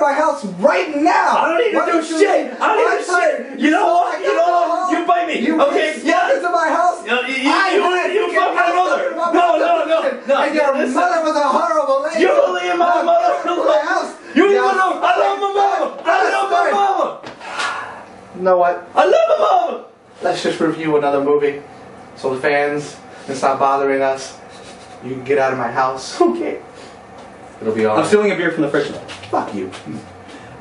my house right now. I don't need to do shit. I don't need to do shit. You know what? You know what? You bite me. Okay, yeah. Into my house. You fuck my mother. No. And your mother was a horrible lady. You leave my mother alone. You leave my mother. I love my mama. I love my mama. You know what? I love my mama. Let's just review another movie. So the fans, it's not bothering us. You can get out of my house. Okay. It'll be alright. I'm stealing a beer from the fridge. Fuck you.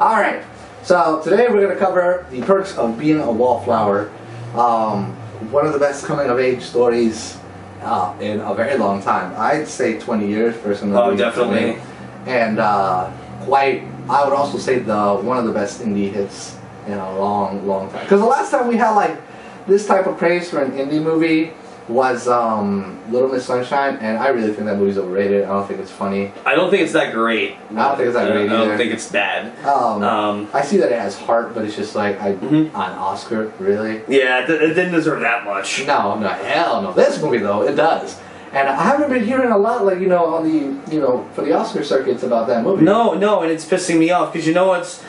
Alright. So today we're going to cover the perks of being a wallflower. One of the best coming of age stories in a very long time. I'd say 20 years personally. Oh, definitely. And I would also say one of the best indie hits in a long, long time. Because the last time we had like this type of praise for an indie movie was Little Miss Sunshine, and I really think that movie's overrated. I don't think it's funny. I don't think it's that great. I don't think it's that great either. I don't think it's bad. I see that it has heart, but it's just like on Oscar, really. Yeah, it didn't deserve that much. No, hell no. This movie though, it does. And I haven't been hearing a lot, like, you know, on the, you know, for the Oscar circuits about that movie. No, and it's pissing me off because you know what's.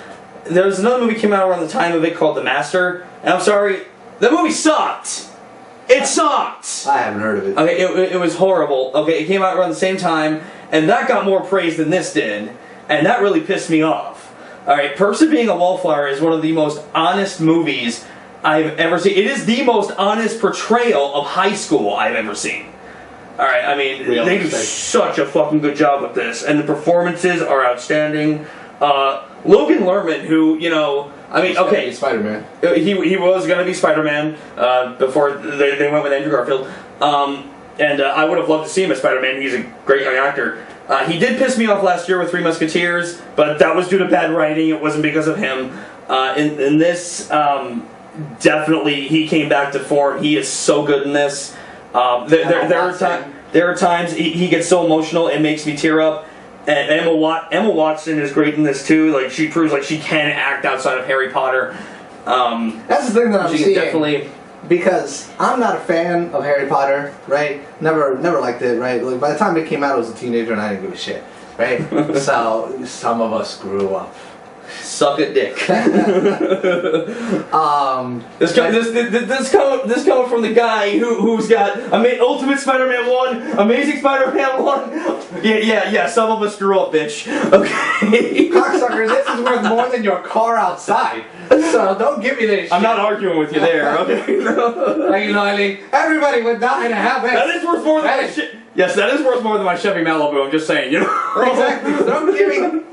There's another movie came out around the time of it called The Master, and I'm sorry, that movie sucked. It sucked! I haven't heard of it. Okay, it was horrible. Okay, it came out around the same time, and that got more praise than this did, and that really pissed me off. Alright, Perks of Being a Wallflower is one of the most honest movies I've ever seen. It is the most honest portrayal of high school I've ever seen. Alright, I mean, they do such a fucking good job with this, and the performances are outstanding. Logan Lerman, who, you know, I mean, okay, Spider-Man. He was gonna be Spider-Man before they went with Andrew Garfield, and I would have loved to see him as Spider-Man. He's a great young actor. He did piss me off last year with Three Musketeers, but that was due to bad writing. It wasn't because of him. In this, definitely he came back to form. He is so good in this. There are times he gets so emotional it makes me tear up. And Emma Watson is great in this too. Like, she proves like she can act outside of Harry Potter. That's the thing that I'm seeing. Definitely, because I'm not a fan of Harry Potter, right? Never liked it, right? Like, by the time it came out, I was a teenager and I didn't give a shit, right? So some of us grew up. Suck a dick. This coming from the guy who's got Ultimate Spider-Man 1, Amazing Spider-Man 1. Yeah. Some of us grew up, bitch. Okay. Cocksucker, this is worth more than your car outside. So don't give me this shit. I'm not arguing with you there. Okay. Like, you know, I mean, everybody would die to have it. That is worth more than my shit. Yes, that is worth more than my Chevy Malibu. I'm just saying, you know. Exactly. So don't give me.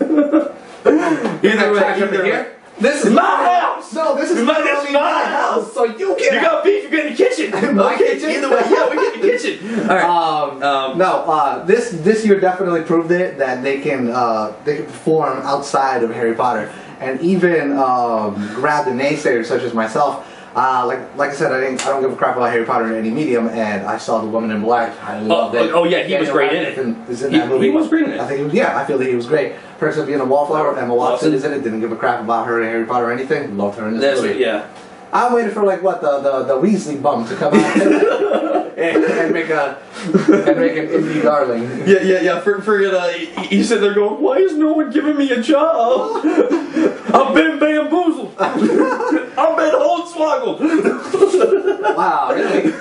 Here. This is my house. No, this is literally my house. So you can. You got beef. You get in the kitchen. My kitchen. Either way, yeah, we get in the kitchen. All right. This year definitely proved it that they can perform outside of Harry Potter and even grab the naysayers such as myself. Like I said, I don't give a crap about Harry Potter in any medium, and I saw The Woman in Black. I loved it. Oh yeah, he was great in it. Is in that movie. He was great in it. I think I feel that he was great. Perks of Being a Wallflower. Emma Watson is in it. Didn't give a crap about her in Harry Potter or anything. Loved her in this movie. Yeah. I'm waiting for like what the Weasley bum to come out and make an indie darling. Yeah. For you sit there going, why is no one giving me a job? I've been bamboozled. I've been hornswoggled. Wow, really?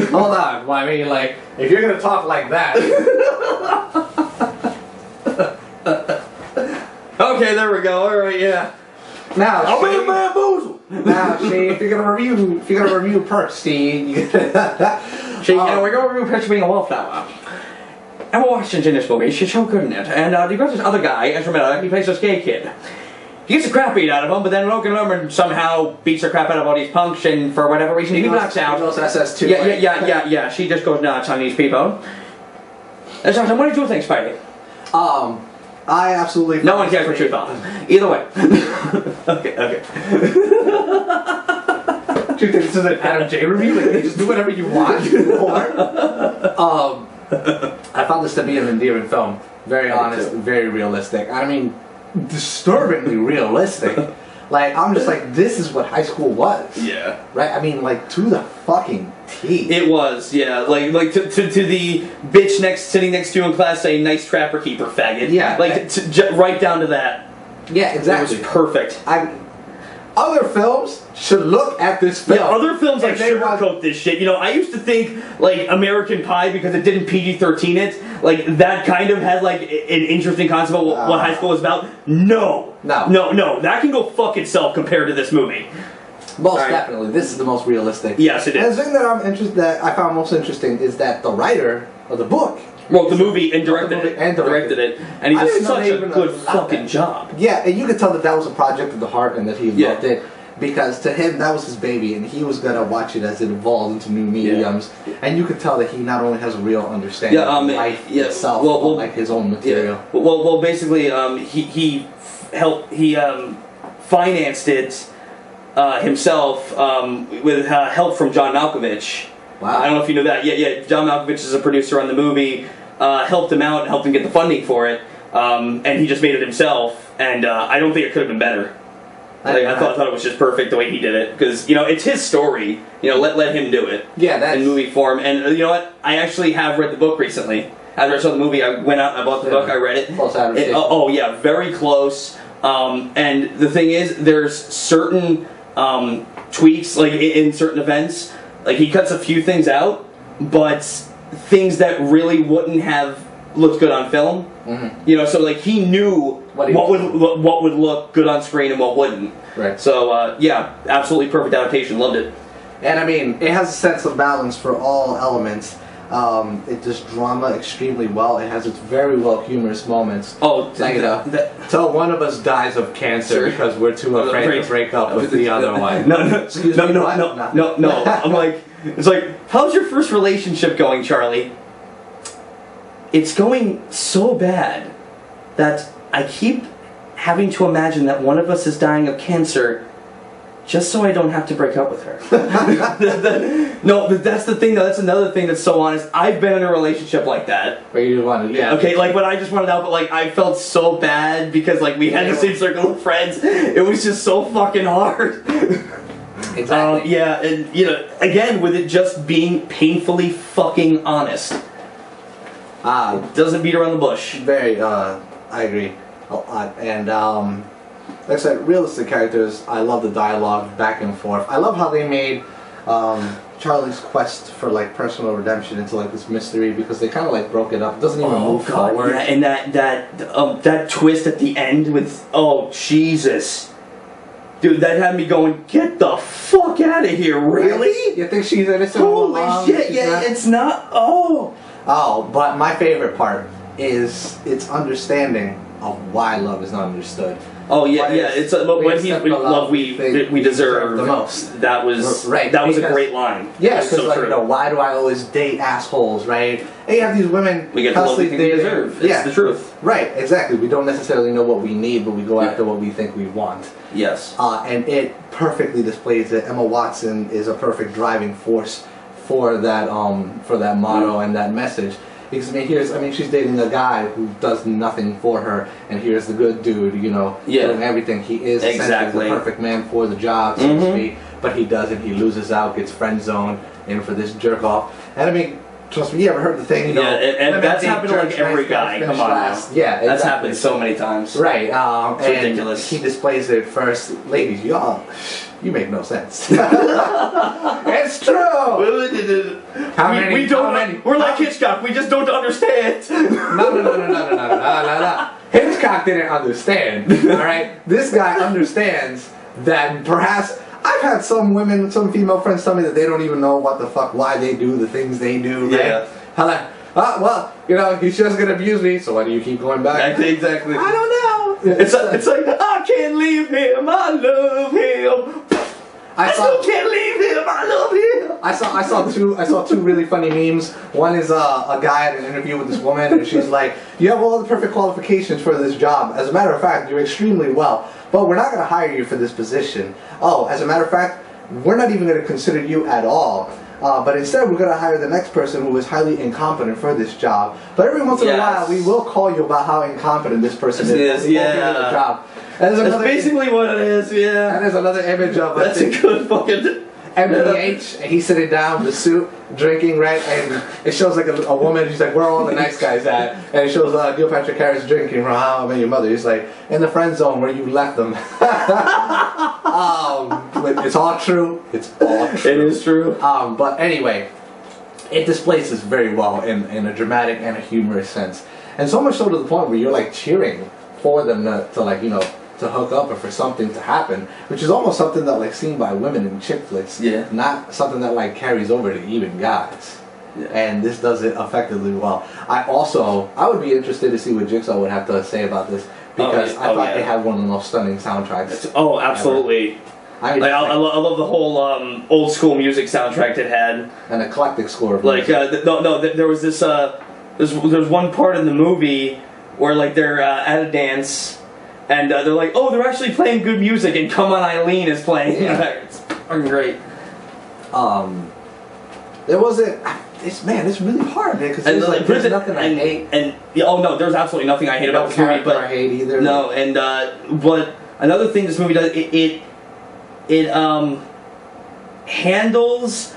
Hold on. Well, I mean, like, if you're gonna talk like that. Okay, there we go. All right, yeah. Now, I've been bamboozled. Now, Shane, if you're gonna review Perks, Steve, we're gonna review Perks of Being a Wallflower. Emma Watson's in this movie. She's so good in it. And you've got this other guy, Ezra Miller. He plays this gay kid. He gets the crap beat out of him, but then Logan Lerman somehow beats the crap out of all these punks, and for whatever reason he blacks out. He knows SS2. Yeah. She just goes nuts on these people. And so, what did you think, Spidey? I absolutely. No one cares what you thought. Either way. Okay. Do you think this is an Adam J review? Like, you just do whatever you want? I found this to be an endearing film. Very honest, very realistic. I mean, disturbingly realistic. Like, I'm just like, this is what high school was. Yeah. Right? I mean, like, to the fucking T. It was, yeah. Like to the bitch sitting next to you in class saying, nice trapper keeper, faggot. Yeah. Like, right down to that. Yeah, exactly. It was perfect. Other films should look at this film. Yeah, other films like sugarcoat this shit. You know, I used to think like American Pie, because it didn't PG-13 it, like that kind of had like an interesting concept of what high school was about. No, that can go fuck itself compared to this movie. Most definitely, this is the most realistic. Yes, it is. And the thing that I found most interesting is that the writer of the book wrote the movie and directed it, and he did such a good fucking job. Yeah, and you could tell that was a project of the heart and that he loved it, because to him that was his baby, and he was gonna watch it as it evolved into new mediums, and you could tell that he not only has a real understanding of life itself, but like his own material. Yeah. Well, basically, he financed it himself with help from John Malkovich. Wow. I don't know if you know that. Yeah. John Malkovich is a producer on the movie. Helped him out and helped him get the funding for it. And he just made it himself. And I don't think it could have been better. I thought it was just perfect the way he did it, because you know it's his story. You know, let him do it. Yeah, in movie form. And you know what? I actually have read the book recently. After I saw the movie, I went out and I bought the book. I read it. Close adaptation. Oh yeah, very close. And the thing is, there's certain tweaks like in certain events. Like, he cuts a few things out, but things that really wouldn't have looked good on film. Mm-hmm. You know, so like he knew what would look good on screen and what wouldn't. Right. So yeah, absolutely perfect adaptation. Loved it. And I mean, it has a sense of balance for all elements. It does drama extremely well. It has its very well humorous moments. Oh, like till one of us dies of cancer because we're too afraid to break up with the other one. No. I'm like, it's like, how's your first relationship going, Charlie? It's going so bad that I keep having to imagine that one of us is dying of cancer, just so I don't have to break up with her. No, but that's the thing, though. That's another thing that's so honest. I've been in a relationship like that. Where you wanted, Okay, like when I just wanted out, but like I felt so bad because like we had the same circle of friends. It was just so fucking hard. Exactly. Yeah, and you know, again, with it just being painfully fucking honest. It doesn't beat around the bush. Very, I agree. And like I said, realistic characters. I love the dialogue back and forth. I love how they made Charlie's quest for like personal redemption into like this mystery, because they kind of like broke it up. It doesn't even move forward. Yeah, and that twist at the end with Jesus, dude, that had me going, get the fuck out of here! Really? You think she's innocent? Holy shit! Yeah, it's not. Oh, but my favorite part is its understanding of why love is not understood. Oh yeah, it's when love we deserve the most. That was right. That was a great line. Yeah, because so you know, why do I always date assholes, right? And you have these women. We get the love we think we deserve. It's the truth. Right, exactly. We don't necessarily know what we need, but we go after what we think we want. Yes. And it perfectly displays that Emma Watson is a perfect driving force for that motto and that message. Because she's dating a guy who does nothing for her, and here's the good dude, you know, doing everything. He is essentially the perfect man for the job, so to speak. But he doesn't. He loses out, gets friend zoned in for this jerk off. And I mean, trust me, you ever heard the thing? You know, and that's happened to like every guy. Come on now. Yeah, exactly. That's happened so many times. Right. It's ridiculous. He displays it first, ladies. You make no sense. It's true. We're like Hitchcock. We just don't understand. No. Hitchcock didn't understand. All right. This guy understands that perhaps. I've had some female friends tell me that they don't even know why they do the things they do. Right? Yeah. How like, well, you know, he's just gonna abuse me, so why do you keep going back? Exactly. I don't know. It's like I can't leave him. I love him. I still can't leave him. I love him. I saw two really funny memes. One is a guy at an interview with this woman, and she's like, "You have all the perfect qualifications for this job. As a matter of fact, you're extremely well. But we're not going to hire you for this position. Oh, as a matter of fact, we're not even going to consider you at all. But instead, we're going to hire the next person who is highly incompetent for this job. But every once in a while, we will call you about how incompetent this person is. The job. And that's basically what it is, yeah. And there's another image of that's a good fucking... MPH, and he's sitting down with a suit, drinking, right? And it shows like a woman. She's like, "Where are all the nice guys at?" And it shows Neil Patrick Harris drinking. How I met your mother. He's like, "In the friend zone where you left them." But it's all true. It's all true. It is true. But anyway, it displays this very well in a dramatic and a humorous sense, and so much so to the point where you're like cheering for them to like, you know, to hook up or for something to happen, which is almost something that like seen by women in chick flicks, not something that like carries over to even guys. And this does it effectively well. I would be interested to see what Jigsaw would have to say about this, because I thought they had one of the most stunning soundtracks. Oh, absolutely. Ever. I love the whole old school music soundtrack it had. An eclectic score. Like there was this there's one part in the movie where like they're at a dance. And they're like, oh, they're actually playing good music, and Come On Eileen is playing. Yeah. It's fucking great. There wasn't. It's really hard, man, because there's nothing I hate. Oh no, there's absolutely nothing I hate about this movie. But I hate either. No, and but another thing this movie does, it handles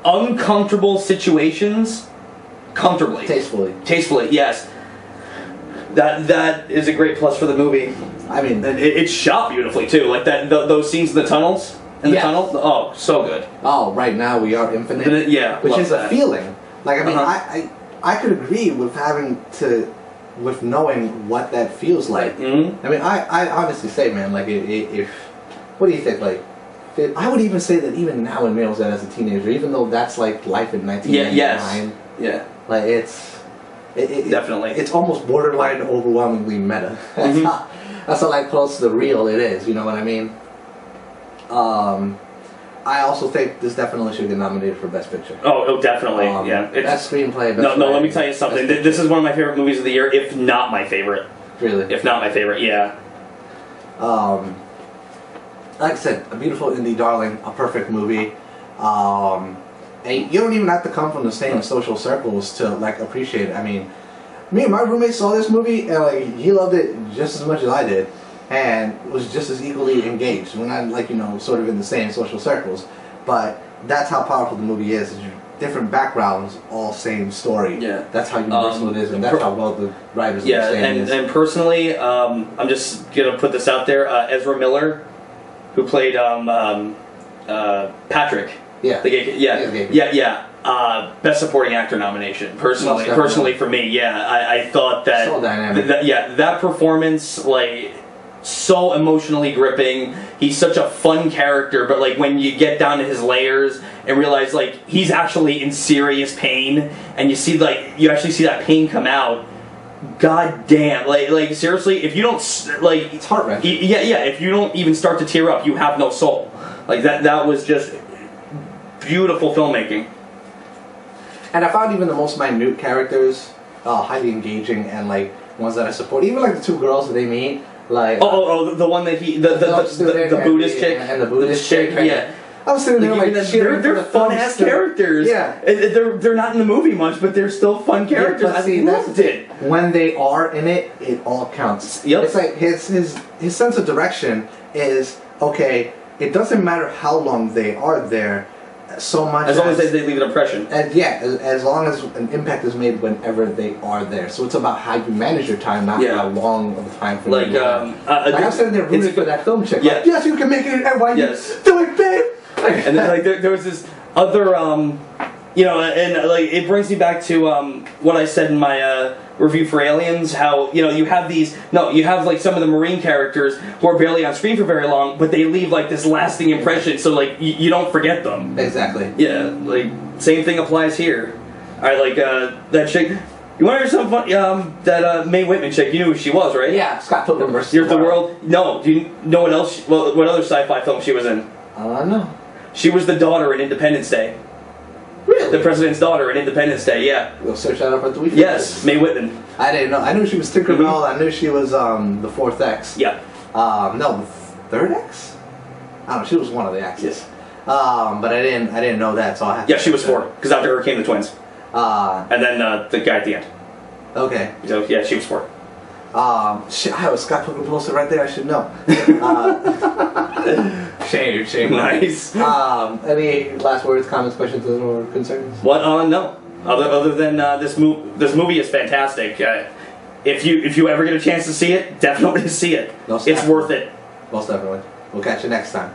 uncomfortable situations comfortably, tastefully. Yes. That is a great plus for the movie. I mean, and it's shot beautifully too. Like those scenes in the tunnels. The tunnel. Oh, so good. Oh, right now we are infinite. Yeah, which is that. A feeling. Like I mean, I could agree with with knowing what that feels like. Mm-hmm. I mean, I honestly say, man, like if what do you think? Like, I would even say that even now in males that as a teenager, even though that's like life in 1999. Yeah. Like it's. Definitely. It's almost borderline overwhelmingly meta. That's how like close to the real it is, you know what I mean? I also think this definitely should get nominated for Best Picture. Oh, definitely. Yeah. Best Screenplay, No, let me tell you something. This is one of my favorite movies of the year, if not my favorite. Really? If not my favorite, yeah. Like I said, a beautiful indie darling, a perfect movie. And you don't even have to come from the same social circles to like appreciate it. I mean, me and my roommate saw this movie and like he loved it just as much as I did, and was just as equally engaged. We're not like, you know, sort of in the same social circles, but that's how powerful the movie is. Different backgrounds, all same story. Yeah. That's how universal it is, and that's how well the writers understand it. And personally, I'm just gonna put this out there. Ezra Miller, who played Patrick. Yeah. Best Supporting Actor nomination. Personally for me, I thought that. So dynamic. That performance, like, so emotionally gripping. He's such a fun character, but like when you get down to his layers and realize like he's actually in serious pain, and you actually see that pain come out. God damn, like seriously, if you don't like, it's heart-wrenching. If you don't even start to tear up, you have no soul. Like that was just beautiful filmmaking. And I found even the most minute characters highly engaging, and like ones that I support. Even like the two girls that they meet, like the one that the Buddhist chick and the Buddhist chick. Right? Yeah. I was sitting there like they're fun ass characters. Yeah, they're not in the movie much, but they're still fun characters. Yeah, see, I loved it. When they are in it, it all counts. Yep. It's like his sense of direction is okay. It doesn't matter how long they are there, so much as long as they leave an impression. And as long as an impact is made whenever they are there. So it's about how you manage your time, not how long of a time frame. Like I'm sitting there rooting for that film chick. Yeah. Like, yes, you can make it in NYU. Yes. Do it, babe. And then, like there was this other and like it brings me back to what I said in my review for Aliens, how you have like some of the Marine characters who are barely on screen for very long, but they leave like this lasting impression, so like you don't forget them. Exactly. Yeah, like same thing applies here. Alright, like that chick. You want to hear something funny? That Mae Whitman chick, you knew who she was, right? Yeah, Scott Pilgrim vs. the World. No, do you know what else? What other sci-fi film she was in? No. She was the daughter in Independence Day. Really? The president's daughter in Independence Day, yeah. We'll search that up at the weekend. Yes, Mae Whitman. I didn't know. I knew she was Tinkerbell. Mm-hmm. I knew she was the fourth X. Yeah. No, the third X? I don't know. She was one of the X's. Yes. But I didn't know that, so I had to. Yeah, she was 4, because after her came the twins. And then the guy at the end. Okay. So yeah, she was 4. Shit, I have a Scott Pilgrim poster right there. I should know. Shame. Nice. Any last words, comments, questions, or concerns? What? No. Other than this movie is fantastic. If you ever get a chance to see it, definitely see it. Most It's definitely. worth it. Most definitely. We'll catch you next time.